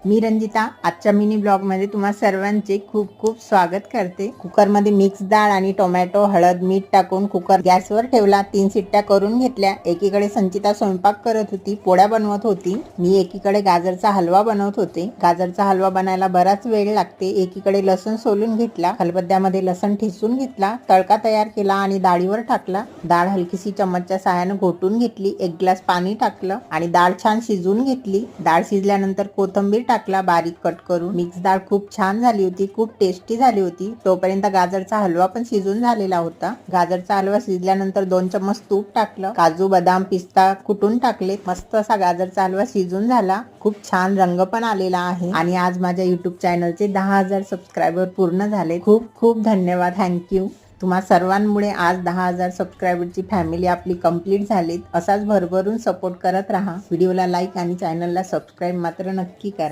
मी रंजिता आजच्या mini blog मध्ये तुम्हा सर्वांचे खूप खूप स्वागत करते। कुकर मध्ये मिक्स डाळ आणि टोमॅटो, हळद, मीठ टाकून कुकर गॅसवर ठेवला। 3 शिट्ट्या करून घेतल्या। एकीकडे संचिता स्वयंपाक करत होती, पोळ्या बनवत होती। मी एकीकडे गाजरचा हलवा बनवत होते। गाजरचा हलवा बनायला बराच वेळ लागते। एकीकडे लसूण सोलून घेतला, खलबत्त्यामध्ये लसूण ठेचून घेतला, तडका तयार केला आणि डाळीवर टाकला। डाळ हलकीशी चमचच्या सहाय्याने घोटून घेतली। 1 ग्लास पाणी टाकलं आणि डाळ छान शिजवून घेतली। डाळ शिजल्यानंतर कोथिंबीर टाकला बारीक कट करून। मिक्स डाळ खूप छान झाली होती, खूप टेस्टी झाली होती। तोपर्यंत गाजरचा हलवा पण शिजून झालेला होता। गाजरचा हलवा शिजल्यानंतर 2 चम्मच तूप टाकलं, काजू, बदाम, पिस्ता कुटून टाकले। मस्त असा गाजरचा हलवा शिजून झाला। खूप छान रंग पण आलेला आहे आणि आज माझ्या YouTube चॅनलचे 10,000 सबस्क्रायबर पूर्ण झाले। खूप खूप धन्यवाद, थँक्यू। तुम्हा सर्वांमुळे आज 10,000 सबस्क्रायबरची फॅमिली आपली कंप्लीट झाली। असाच भरभरून सपोर्ट करत राहा। व्हिडिओला लाईक आणि चॅनलला सबस्क्राइब मात्र नक्की करा।